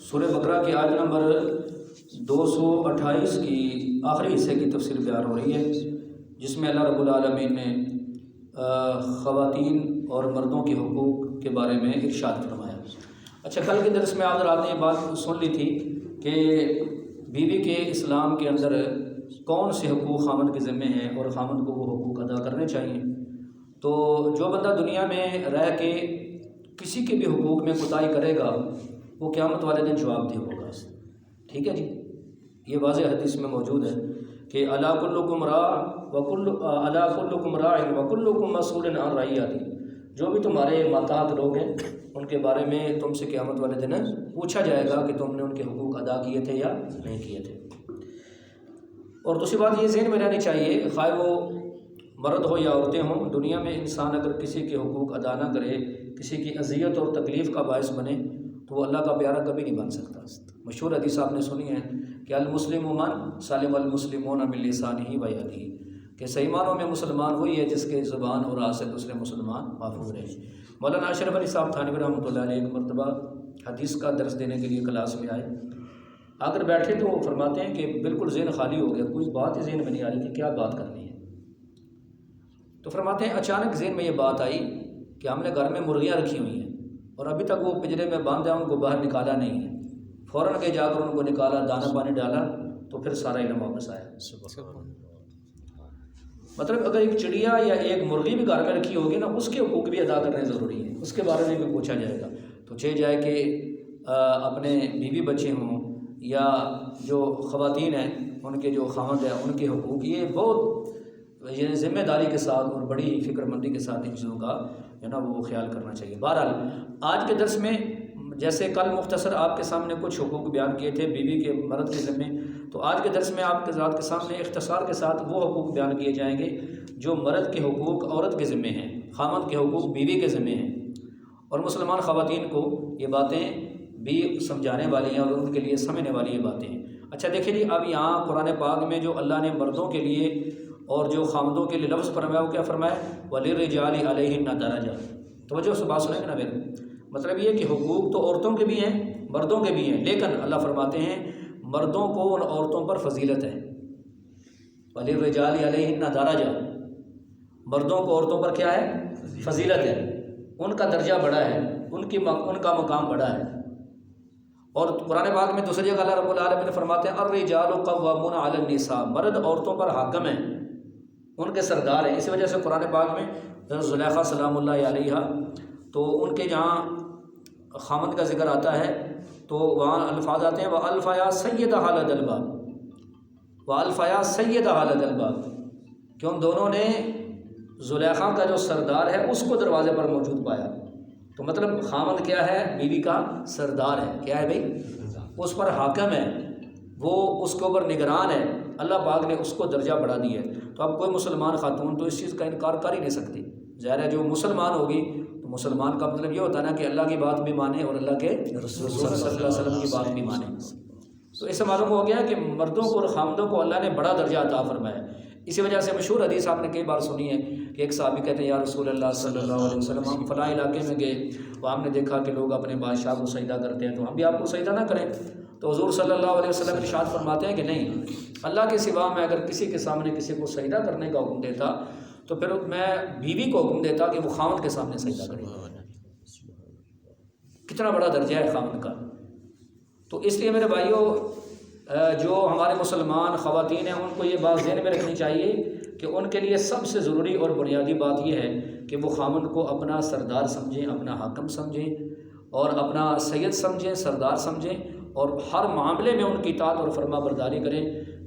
سورہ بقرہ کی آیت نمبر 228 کی آخری حصے کی تفسیر بیان ہو رہی ہے، جس میں اللہ رب العالمین نے خواتین اور مردوں کے حقوق کے بارے میں ارشاد فرمایا۔ اچھا، کل کے درس میں آپ نے یہ بات سن لی تھی کہ بیوی کے اسلام کے اندر کون سے حقوق خامند کے ذمے ہیں اور خامند کو وہ حقوق ادا کرنے چاہیے۔ تو جو بندہ دنیا میں رہ کے کسی کے بھی حقوق میں کوتاہی کرے گا وہ قیامت والے دن جواب دہ ہوگا۔ ٹھیک ہے جی، یہ واضح حدیث میں موجود ہے کہ الا کلکم راع وکلکم مسئول عن رعیتہ، جو بھی تمہارے ماتحت لوگ ہیں ان کے بارے میں تم سے قیامت والے دن پوچھا جائے گا کہ تم نے ان کے حقوق ادا کیے تھے یا نہیں کیے تھے۔ اور دوسری بات یہ ذہن میں رہنی چاہیے، خواہ وہ مرد ہو یا عورتیں ہوں، دنیا میں انسان اگر کسی کے حقوق ادا نہ کرے، کسی کی اذیت اور تکلیف کا باعث بنے، تو وہ اللہ کا پیارا کبھی نہیں بن سکتا۔ مشہور حدیث آپ نے سنی ہے کہ المسلم من سلم المسلمون من لسانہ و یدہ، کہ صحیح معنوں میں مسلمان وہی ہے جس کے زبان اور ہاتھ سے دوسرے مسلمان محفوظ رہے۔ مولانا اشرف علی صاحب تھانوی رحمۃ اللہ علیہ ایک مرتبہ حدیث کا درس دینے کے لیے کلاس میں آئے، اگر بیٹھے تو وہ فرماتے ہیں کہ بالکل ذہن خالی ہو گیا، کوئی بات ہی ذہن میں نہیں آ رہی کہ کیا بات کرنی ہے۔ تو فرماتے ہیں اچانک ذہن میں یہ بات آئی کہ ہم نے گھر میں مرغیاں رکھی ہوئی ہیں اور ابھی تک وہ پنجرے میں باندھ ہیں، ان کو باہر نکالا نہیں ہے۔ فوراً کے جا کر ان کو نکالا، دانہ پانی ڈالا، تو پھر سارا علم واپس آیا۔ مطلب اگر ایک چڑیا یا ایک مرغی بھی گھر میں رکھی ہوگی نا، اس کے حقوق بھی ادا کرنے ضروری ہیں، اس کے بارے میں بھی پوچھا جائے گا۔ تو چاہے جائے کہ اپنے بیوی بچے ہوں یا جو خواتین ہیں ان کے جو خامند ہیں ان کے حقوق، یہ بہت یعنی ذمہ داری کے ساتھ اور بڑی فکر مندی کے ساتھ ان چیزوں کا جو ہے نا وہ خیال کرنا چاہیے۔ بہرحال آج کے درس میں جیسے کل مختصر آپ کے سامنے کچھ حقوق بیان کیے تھے بیوی کے مرد کے ذمے، تو آج کے درس میں آپ کے ذات کے سامنے اختصار کے ساتھ وہ حقوق بیان کیے جائیں گے جو مرد کے حقوق عورت کے ذمے ہیں، خامد کے حقوق بیوی کے ذمے ہیں، اور مسلمان خواتین کو یہ باتیں بھی سمجھانے والی ہیں اور ان کے لیے سمجھنے والی یہ باتیں ہیں۔ اچھا دیکھیں جی، اب یہاں قرآن پاک میں جو اللہ نے مردوں کے لیے اور جو خامدوں کے لیے لفظ فرمایا وہ کیا فرمایا؟ وَلِلرِّجَالِ عَلَيْهِنَّ دَرَجَةٌ۔ توجہ سے بات سنیں گے نا میرے، مطلب یہ کہ حقوق تو عورتوں کے بھی ہیں مردوں کے بھی ہیں، لیکن اللہ فرماتے ہیں مردوں کو ان عورتوں پر فضیلت ہے۔ وَلِلرِّجَالِ عَلَيْهِنَّ دَرَجَةٌ، مردوں کو عورتوں پر کیا ہے؟ فضیلت ہے، ان کا درجہ بڑا ہے، ان کا مقام بڑا ہے۔ اور قرآن پاک میں دوسری جگہ اللہ رب العالمین فرماتے ہیں الرجال قوامون علی النساء، مرد عورتوں پر حاکم ہیں، ان کے سردار ہیں۔ اسی وجہ سے قرآن پاک میں زلیخا سلام اللہ علیہا، تو ان کے جہاں خامد کا ذکر آتا ہے تو وہاں الفاظ آتے ہیں وَأَلْفَيَا سَيِّدَهَا لَدَى الْبَابِ، وَأَلْفَيَا سَيِّدَهَا لَدَى الْبَابِ، کہ ان دونوں نے زلیخا کا جو سردار ہے اس کو دروازے پر موجود پایا۔ تو مطلب خامد کیا ہے؟ بیوی کا سردار ہے، کیا ہے بھائی؟ اس پر حاکم ہے، وہ اس کے اوپر نگران ہے، اللہ پاک نے اس کو درجہ بڑھا دیا ہے۔ تو اب کوئی مسلمان خاتون تو اس چیز کا انکار کر ہی نہیں سکتی، ظاہر ہے جو مسلمان ہوگی تو مسلمان کا مطلب یہ ہوتا ہے نا کہ اللہ کی بات بھی مانے اور اللہ کے رسول صلی اللہ علیہ وسلم کی بات بھی مانے۔ تو اس سے معلوم ہو گیا کہ مردوں کو اور خامدوں کو اللہ نے بڑا درجہ عطا فرمایا ہے۔ اسی وجہ سے مشہور حدیث آپ نے کئی بار سنی ہے کہ ایک صحابی کہتے ہیں یا رسول اللہ صلی اللہ علیہ وسلم، ہم فلاں علاقے میں گئے، وہاں ہم نے دیکھا کہ لوگ اپنے بادشاہ کو سجدہ کرتے ہیں، تو ہم بھی آپ کو سجدہ نہ کریں؟ تو حضور صلی اللہ علیہ وسلم ارشاد فرماتے ہیں کہ نہیں، اللہ کے سوا میں اگر کسی کے سامنے کسی کو سجدہ کرنے کا حکم دیتا تو پھر میں بیوی کو حکم دیتا کہ وہ خامد کے سامنے سجدہ کرے۔ کتنا بڑا درجہ ہے خامد کا۔ تو اس لیے میرے بھائیوں، جو ہمارے مسلمان خواتین ہیں ان کو یہ بات ذہن میں رکھنی چاہیے کہ ان کے لیے سب سے ضروری اور بنیادی بات یہ ہے کہ وہ خامد کو اپنا سردار سمجھیں، اپنا حاکم سمجھیں اور اپنا سید سمجھیں، سردار سمجھیں، اور ہر معاملے میں ان کی اطاعت اور فرما برداری کریں۔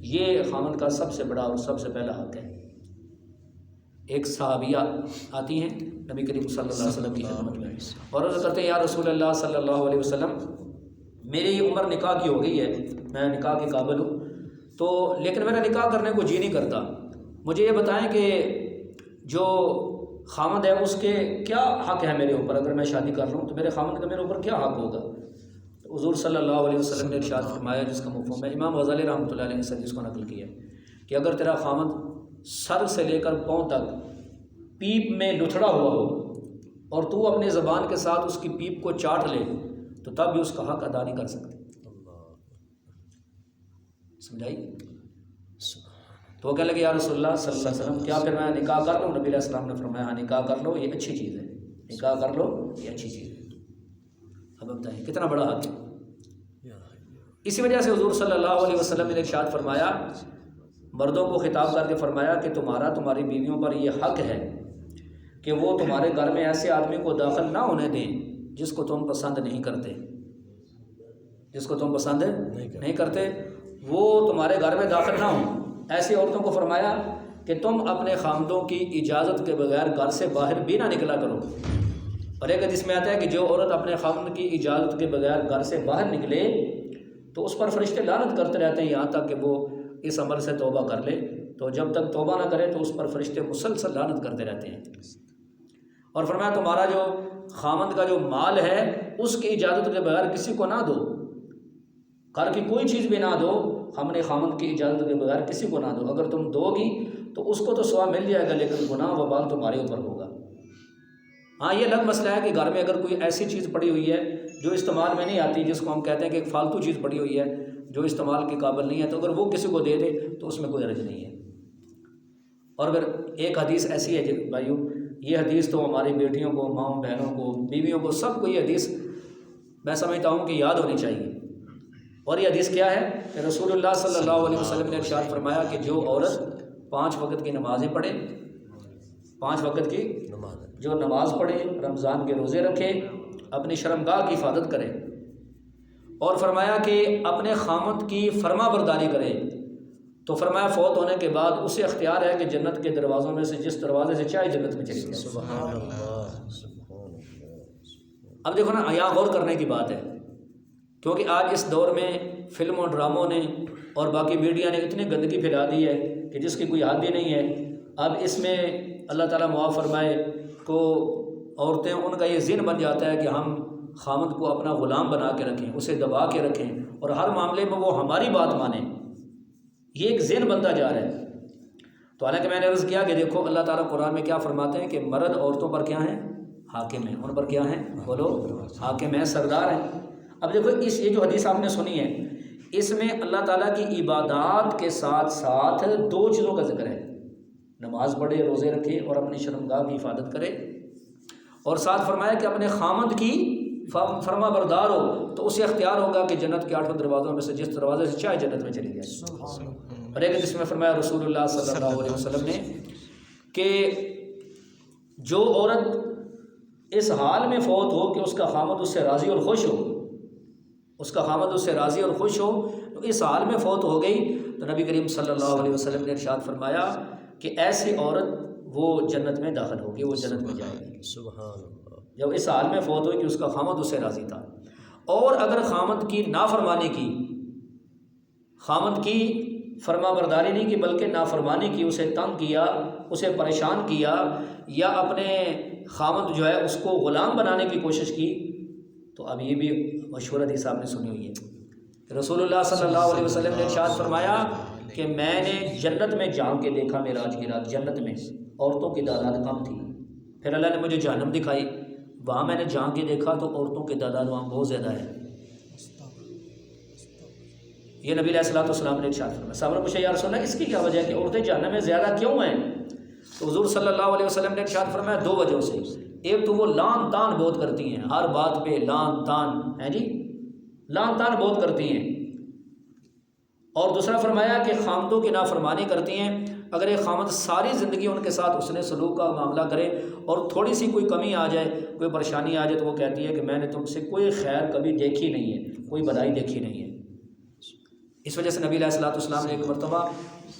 یہ خامد کا سب سے بڑا اور سب سے پہلا حق ہے۔ ایک صحابیہ آتی ہیں نبی کریم صلی اللہ علیہ وسلم کی خدمت میں اور عرض کرتے ہیں یا رسول اللہ صلی اللہ علیہ وسلم، میری عمر نکاح کی ہو گئی ہے، میں نکاح کے قابل ہوں، تو لیکن میرا نکاح کرنے کو جی نہیں کرتا، مجھے یہ بتائیں کہ جو خامد ہے اس کے کیا حق ہے میرے اوپر، اگر میں شادی کر رہا ہوں تو میرے خامد کا میرے اوپر کیا حق ہوگا؟ تو حضور صلی اللہ علیہ وسلم نے ارشاد فرمایا، جس کا مفہوم ہے امام غزالی رحمۃ اللہ علیہ نے جس کو نقل کیا کہ اگر تیرا خامد سر سے لے کر پاؤں تک پیپ میں لتھڑا ہوا ہو اور تو اپنی زبان کے ساتھ اس کی پیپ کو چاٹ لے تو تب بھی اس کا حق ادا نہیں کر سکتے۔ سمجھائی؟ تو وہ کہنے لگے یا رسول اللہ صلی اللہ علیہ وسلم کیا پھر میں نکاح کر لوں؟ نبی علیہ السلام نے فرمایا ہاں نکاح کر لو، یہ اچھی چیز ہے، نکاح کر لو یہ اچھی چیز ہے۔ اب بتائیں کتنا بڑا حق ہے۔ اسی وجہ سے حضور صلی اللہ علیہ وسلم نے ارشاد فرمایا، مردوں کو خطاب کر کے فرمایا کہ تمہاری بیویوں پر یہ حق ہے کہ وہ تمہارے گھر میں ایسے آدمی کو داخل نہ ہونے دیں جس کو تم پسند نہیں کرتے، جس کو تم پسند نہیں کرتے وہ تمہارے گھر میں داخل نہ ہوں۔ ایسی عورتوں کو فرمایا کہ تم اپنے خامدوں کی اجازت کے بغیر گھر سے باہر بھی نہ نکلا کرو۔ اور ایک حدیث میں آتا ہے کہ جو عورت اپنے خامد کی اجازت کے بغیر گھر سے باہر نکلے تو اس پر فرشتے لعنت کرتے رہتے ہیں یہاں تک کہ وہ اس عمل سے توبہ کر لے، تو جب تک توبہ نہ کرے تو اس پر فرشتے مسلسل لعنت کرتے رہتے ہیں۔ اور فرمایا تمہارا جو خامد کا جو مال ہے اس کی اجازت کے بغیر کسی کو نہ دو، گھر کی کوئی چیز بھی نہ دو، ہم نے خامد کی اجازت کے بغیر کسی کو نہ دو۔ اگر تم دو گی تو اس کو تو ثواب مل جائے گا لیکن گناہ و بال تمہارے اوپر ہوگا۔ ہاں یہ الگ مسئلہ ہے کہ گھر میں اگر کوئی ایسی چیز پڑی ہوئی ہے جو استعمال میں نہیں آتی، جس کو ہم کہتے ہیں کہ ایک فالتو چیز پڑی ہوئی ہے جو استعمال کے قابل نہیں ہے، تو اگر وہ کسی کو دے دے تو اس میں کوئی حرج نہیں ہے۔ اور اگر ایک حدیث ایسی ہے بھائیو، یہ حدیث تو ہماری بیٹیوں کو، ماؤں بہنوں کو، بیویوں کو، سب کو یہ حدیث میں سمجھتا ہوں کہ یاد ہونی چاہیے۔ اور یہ حدیث کیا ہے کہ رسول اللہ صلی اللہ علیہ وسلم نے ارشاد فرمایا کہ جو عورت 5 وقت کی نمازیں پڑھے، 5 وقت کی جو نماز پڑھے، رمضان کے روزے رکھے، اپنی شرمگاہ کی حفاظت کرے، اور فرمایا کہ اپنے خامد کی فرما برداری کرے، تو فرمایا فوت ہونے کے بعد اسے اختیار ہے کہ جنت کے دروازوں میں سے جس دروازے سے چاہے جنت میں چلی جائے۔ سبحان اللہ۔ اب دیکھو نا، یہاں غور کرنے کی بات ہے، کیونکہ آج اس دور میں فلموں، ڈراموں نے اور باقی میڈیا نے اتنی گندگی پھیلا دی ہے کہ جس کی کوئی حد ہی نہیں ہے۔ اب اس میں اللہ تعالیٰ معاف فرمائے کو عورتیں، ان کا یہ ذہن بن جاتا ہے کہ ہم خامد کو اپنا غلام بنا کے رکھیں، اسے دبا کے رکھیں اور ہر معاملے میں وہ ہماری بات مانیں۔ یہ ایک ذہن بنتا جا رہا ہے۔ تو حالانکہ میں نے عرض کیا کہ دیکھو اللہ تعالیٰ قرآن میں کیا فرماتے ہیں کہ مرد عورتوں پر کیا ہیں؟ حاکم ہیں۔ ان پر کیا ہیں؟ بولو، حاکم ہیں، سردار ہیں۔ اب دیکھو یہ جو حدیث آپ نے سنی ہے، اس میں اللہ تعالیٰ کی عبادات کے ساتھ ساتھ 2 چیزوں کا ذکر ہے، نماز پڑھے، روزے رکھے اور اپنی شرمگاہ کی حفاظت کرے، اور ساتھ فرمایا کہ اپنے خامد کی فرما بردار ہو تو اسے اختیار ہوگا کہ جنت کے 8 دروازوں میں سے جس دروازے سے چاہے جنت میں چلی جائے۔ اور ایک حدیث میں فرمایا رسول اللہ صلی اللہ علیہ وسلم نے کہ جو عورت اس حال میں فوت ہو کہ اس کا خامد اس سے راضی اور خوش ہو، اس کا خامد اس سے راضی اور خوش ہو، تو اس حال میں فوت ہو گئی تو نبی کریم صلی اللہ علیہ وسلم نے ارشاد فرمایا کہ ایسی عورت وہ جنت میں داخل ہوگی، وہ جنت میں جائے گی۔ سبحان اللہ۔ جب اس حال میں فوت ہوئی کہ اس کا خامد اس سے راضی تھا، اور اگر خامد کی نافرمانی کی، خامد کی فرما برداری نہیں کی بلکہ نافرمانی کی، اسے تنگ کیا، اسے پریشان کیا، یا اپنے خامد جو ہے اس کو غلام بنانے کی کوشش کی، تو اب یہ بھی مشہور حدیث آپ نے سنی ہوئی ہے۔ رسول اللہ صلی اللہ علیہ وسلم نے ارشاد فرمایا کہ میں نے جنت میں جھانک کے دیکھا، معراج کی رات جنت میں عورتوں کی تعداد کم تھی، پھر اللہ نے مجھے جہنم دکھائی، وہاں میں نے جھانک کے دیکھا تو عورتوں کی تعداد وہاں بہت زیادہ ہے۔ یہ نبی علیہ الصلوۃ والسلام نے ارشاد فرمایا۔ صحابہ نے پوچھا یا رسول اللہ اس کی کیا وجہ ہے کہ عورتیں جہنم میں زیادہ کیوں ہیں؟ تو حضور صلی اللہ علیہ وسلم نے ارشاد فرمایا 2 وجہوں سے۔ ایک تو وہ لان تان بہت کرتی ہیں، ہر بات پہ لان تان ہے جی، لان تان بہت کرتی ہیں، اور دوسرا فرمایا کہ خامدوں کی نافرمانی کرتی ہیں۔ اگر ایک خامد ساری زندگی ان کے ساتھ اس نے سلوک کا معاملہ کرے اور تھوڑی سی کوئی کمی آ جائے، کوئی پریشانی آ جائے، تو وہ کہتی ہے کہ میں نے تم سے کوئی خیر کبھی دیکھی نہیں ہے، کوئی بھلائی دیکھی نہیں ہے۔ اس وجہ سے نبی علیہ الصلوۃ والسلام نے ایک مرتبہ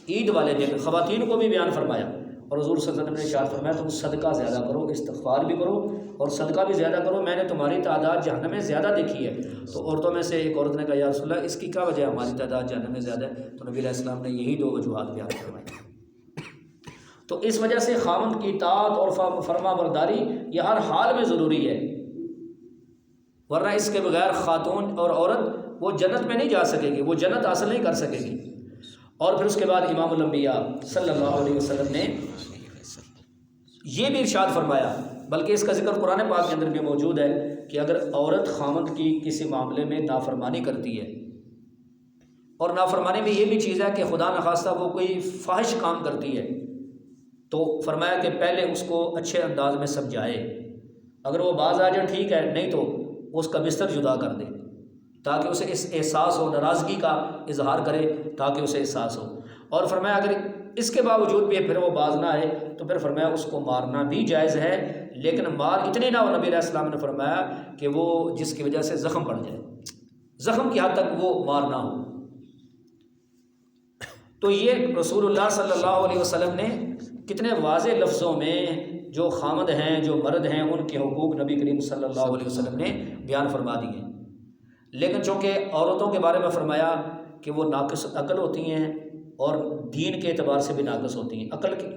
عید والے دن خواتین کو بھی بیان فرمایا، اور حضور صلی اللہ علیہ وسلم نے ارشاد فرمایا تم صدقہ زیادہ کرو، استغفار بھی کرو اور صدقہ بھی زیادہ کرو، میں نے تمہاری تعداد جہنم میں زیادہ دیکھی ہے۔ تو عورتوں میں سے ایک عورت نے کہا یا رسول اللہ اس کی کیا وجہ ہے ہماری تعداد جہنم میں زیادہ ہے؟ تو نبی علیہ السلام نے یہی 2 وجوہات بیان فرمائی۔ تو اس وجہ سے خامد کی اطاعت اور فرما برداری یہ ہر حال میں ضروری ہے، ورنہ اس کے بغیر خاتون اور عورت وہ جنت میں نہیں جا سکے گی، وہ جنت حاصل نہیں کر سکے گی۔ اور پھر اس کے بعد امام الانبیاء صلی اللہ علیہ وسلم نے یہ بھی ارشاد فرمایا، بلکہ اس کا ذکر قرآن پاک کے اندر بھی موجود ہے کہ اگر عورت خامد کی کسی معاملے میں نافرمانی کرتی ہے اور نافرمانی میں یہ بھی چیز ہے کہ خدا نخواستہ وہ کوئی فاحش کام کرتی ہے تو فرمایا کہ پہلے اس کو اچھے انداز میں سمجھائے، اگر وہ باز آ جائے ٹھیک ہے، نہیں تو اس کا بستر جدا کر دے تاکہ اسے اس احساس ہو، ناراضگی کا اظہار کرے تاکہ اسے احساس ہو۔ اور فرمایا اگر اس کے باوجود بھی پھر وہ باز نہ آئے تو پھر فرمایا اس کو مارنا بھی جائز ہے، لیکن مار اتنے نہ ہو، نبی علیہ السلام نے فرمایا کہ وہ جس کی وجہ سے زخم پڑ جائے، زخم کی حد تک وہ مار نہ ہو۔ تو یہ رسول اللہ صلی اللہ علیہ وسلم نے کتنے واضح لفظوں میں جو خامد ہیں، جو مرد ہیں، ان کے حقوق نبی کریم صلی اللہ علیہ وسلم نے بیان فرما دیے۔ لیکن چونکہ عورتوں کے بارے میں فرمایا کہ وہ ناقص عقل ہوتی ہیں اور دین کے اعتبار سے بھی ناقص ہوتی ہیں۔ عقل کی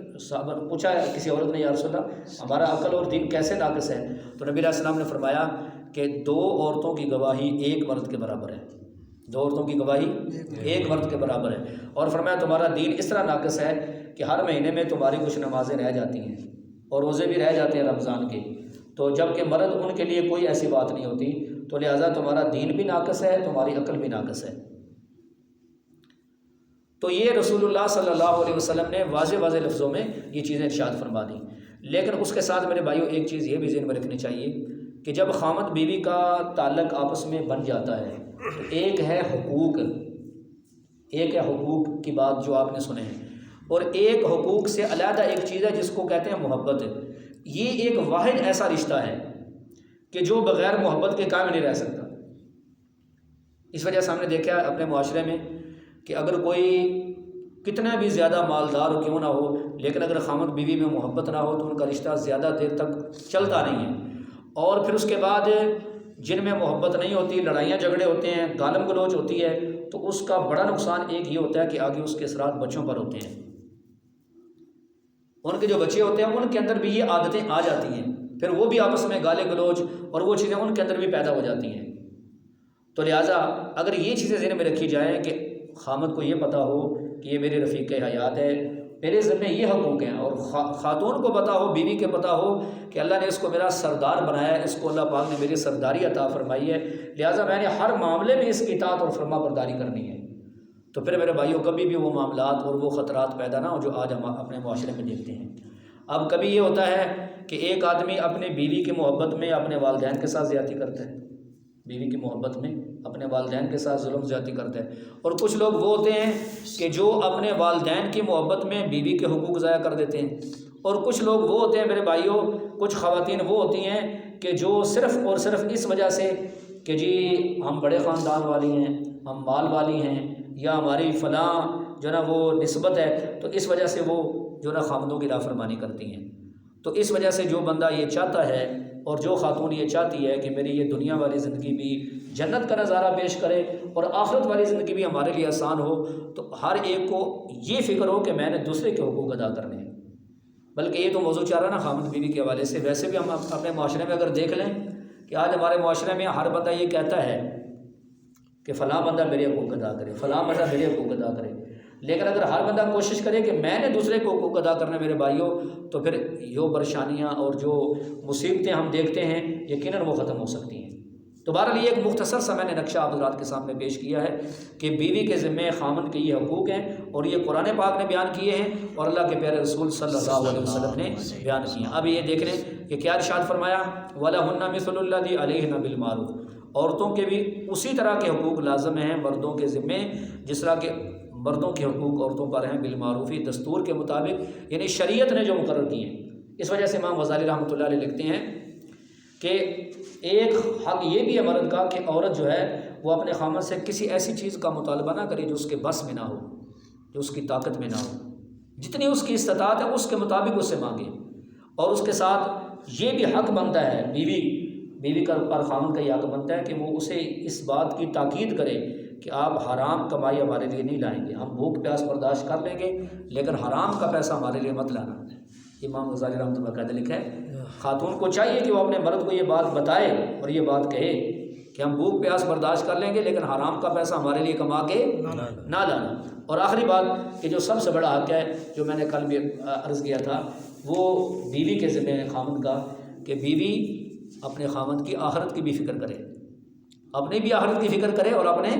پوچھا ہے کسی عورت نے، یا رسول اللہ ہمارا عقل اور دین کیسے ناقص ہے؟ تو نبی علیہ السلام نے فرمایا کہ 2 عورتوں کی گواہی 1 مرد کے برابر ہے، 2 عورتوں کی گواہی 1 مرد کے برابر ہے۔ اور فرمایا تمہارا دین اس طرح ناقص ہے کہ ہر مہینے میں تمہاری کچھ نمازیں رہ جاتی ہیں اور روزے بھی رہ جاتے ہیں رمضان کے، تو جب کہ مرد ان کے لیے کوئی ایسی بات نہیں ہوتی، تو لہٰذا تمہارا دین بھی ناقص ہے، تمہاری عقل بھی ناقص ہے۔ تو یہ رسول اللہ صلی اللہ علیہ وسلم نے واضح واضح لفظوں میں یہ چیزیں ارشاد فرما دیں۔ لیکن اس کے ساتھ میرے بھائیوں ایک چیز یہ بھی ذہن میں رکھنی چاہیے کہ جب خامد بیوی کا تعلق آپس میں بن جاتا ہے تو ایک ہے حقوق، ایک ہے حقوق کی بات جو آپ نے سنے ہیں، اور ایک حقوق سے علیحدہ ایک چیز ہے جس کو کہتے ہیں محبت۔ یہ ایک واحد ایسا رشتہ ہے کہ جو بغیر محبت کے قائم نہیں رہ سکتا۔ اس وجہ سے ہم نے دیکھا ہے اپنے معاشرے میں کہ اگر کوئی کتنا بھی زیادہ مالدار کیوں نہ ہو، لیکن اگر خامد بیوی میں محبت نہ ہو تو ان کا رشتہ زیادہ دیر تک چلتا نہیں ہے۔ اور پھر اس کے بعد جن میں محبت نہیں ہوتی، لڑائیاں جھگڑے ہوتے ہیں، گالم گلوچ ہوتی ہے، تو اس کا بڑا نقصان ایک یہ ہوتا ہے کہ آگے اس کے اثرات بچوں پر ہوتے ہیں۔ ان کے جو بچے ہوتے ہیں ان کے اندر بھی یہ عادتیں آ جاتی ہیں، پھر وہ بھی آپس میں گالے گلوچ اور وہ چیزیں ان کے اندر بھی پیدا ہو جاتی ہیں۔ تو لہٰذا اگر یہ چیزیں ذہن میں رکھی جائیں کہ خامد کو یہ پتہ ہو کہ یہ میرے رفیق حیات ہے، میرے ذمہ یہ حقوق ہیں، اور خاتون کو پتہ ہو، بیوی کے پتہ ہو کہ اللہ نے اس کو میرا سردار بنایا ہے، اس کو اللہ پاک نے میری سرداری عطا فرمائی ہے، لہٰذا میں نے ہر معاملے میں اس کی اطاعت اور فرما برداری کرنی ہے، تو پھر میرے بھائیوں کبھی بھی وہ معاملات اور وہ خطرات پیدا نہ ہو جو آج ہم اپنے معاشرے میں دیکھتے ہیں۔ اب کبھی یہ ہوتا ہے کہ ایک آدمی اپنے بیوی کی محبت میں اپنے والدین کے ساتھ زیادتی کرتا ہے، بیوی کی محبت میں اپنے والدین کے ساتھ ظلم زیادتی کرتا ہے، اور کچھ لوگ وہ ہوتے ہیں کہ جو اپنے والدین کی محبت میں بیوی کے حقوق ضائع کر دیتے ہیں، اور کچھ لوگ وہ ہوتے ہیں میرے بھائیوں، کچھ خواتین وہ ہوتی ہیں کہ جو صرف اور صرف اس وجہ سے کہ جی ہم بڑے خاندان والی ہیں، ہم مال والی ہیں، یا ہماری فلاں جو نا وہ نسبت ہے، تو اس وجہ سے وہ جو نا خامدوں کی نافرمانی کرتی ہیں۔ تو اس وجہ سے جو بندہ یہ چاہتا ہے اور جو خاتون یہ چاہتی ہے کہ میری یہ دنیا والی زندگی بھی جنت کا نظارہ پیش کرے اور آخرت والی زندگی بھی ہمارے لیے آسان ہو، تو ہر ایک کو یہ فکر ہو کہ میں نے دوسرے کے حقوق ادا کرنے ہیں۔ بلکہ یہ تو موضوع چل رہا نا خامد بیوی کے حوالے سے، ویسے بھی ہم اپنے معاشرے میں اگر دیکھ لیں کہ آج ہمارے معاشرے میں ہر بندہ یہ کہتا ہے کہ فلاں بندہ میرے حقوق ادا کرے، فلاں بندہ میرے حقوق ادا کرے، لیکن اگر ہر بندہ کوشش کرے کہ میں نے دوسرے کو حقوق ادا کرنے میرے بھائیوں، تو پھر جو پریشانیاں اور جو مصیبتیں ہم دیکھتے ہیں یقیناً وہ ختم ہو سکتی ہیں۔ تو بہرحال یہ ایک مختصر سا میں نے نقشہ آپ حضرات کے سامنے پیش کیا ہے کہ بیوی کے ذمے خامن کے یہ حقوق ہیں، اور یہ قرآن پاک نے بیان کیے ہیں اور اللہ کے پیارے رسول صلی اللہ علیہ وسلم نے بیان کیے ہیں۔ اب یہ دیکھ لیں کہ کیا ارشاد فرمایا، وَلَهُنَّ مِثْلُ الَّذِي عَلَيْهِنَّ بِالْمَعْرُوفِ، عورتوں کے بھی اسی طرح کے حقوق لازم ہیں مردوں کے ذمے، جس طرح کہ مردوں کے حقوق عورتوں پر ہیں بالمعروفی، دستور کے مطابق، یعنی شریعت نے جو مقرر کیے ہیں۔ اس وجہ سے امام غزالی رحمۃ اللہ علیہ لکھتے ہیں کہ ایک حق یہ بھی ہے مرد کا کہ عورت جو ہے وہ اپنے خامن سے کسی ایسی چیز کا مطالبہ نہ کرے جو اس کے بس میں نہ ہو، جو اس کی طاقت میں نہ ہو، جتنی اس کی استطاعت ہے اس کے مطابق اس سے مانگے، اور اس کے ساتھ یہ بھی حق بنتا ہے بیوی کا اور خامن کا یہ حق بنتا ہے کہ وہ اسے اس بات کی تاکید کرے کہ آپ حرام کمائی ہمارے لیے نہیں لائیں گے، ہم بھوک پیاس برداشت کر لیں گے لیکن حرام کا پیسہ ہمارے لیے مت لانا۔ امام غزالی رحمۃ اللہ قاعدہ لکھا ہے خاتون کو چاہیے کہ وہ اپنے مرد کو یہ بات بتائے اور یہ بات کہے کہ ہم بھوک پیاس برداشت کر لیں گے لیکن حرام کا پیسہ ہمارے لیے کما کے نہ لانا۔ اور آخری بات کہ جو سب سے بڑا حق ہے جو میں نے کل بھی عرض کیا تھا، وہ بیوی کے ذمہ ہے خامد کا، کہ بیوی اپنے خامد کی آخرت کی بھی فکر کرے، اپنی بھی آخرت کی فکر کرے اور اپنے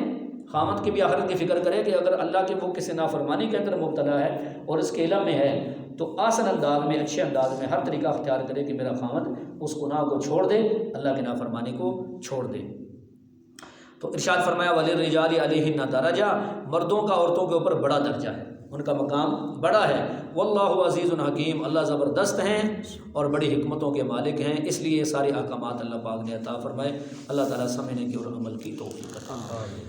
خامد کی بھی آخرت کی فکر کرے کہ اگر اللہ کے وہ کسی نافرمانی کے اندر مبتلا ہے اور اس کے علم میں ہے تو آسن انداز میں اچھے انداز میں ہر طریقہ اختیار کرے کہ میرا خامد اس گناہ کو چھوڑ دے، اللہ کی نافرمانی کو چھوڑ دے۔ تو ارشاد فرمایا وَلِلرِّجَالِ عَلَيْهِنَّ دَرَجَةٌ، مردوں کا عورتوں کے اوپر بڑا درجہ ہے، ان کا مقام بڑا ہے۔ واللہ عزیز حکیم، اللہ زبردست ہیں اور بڑی حکمتوں کے مالک ہیں، اس لیے یہ سارے احکامات اللہ پاک نے عطا فرمائے۔ اللہ تعالیٰ سمجھنے کی اور عمل کی توفیق عطا فرمائے۔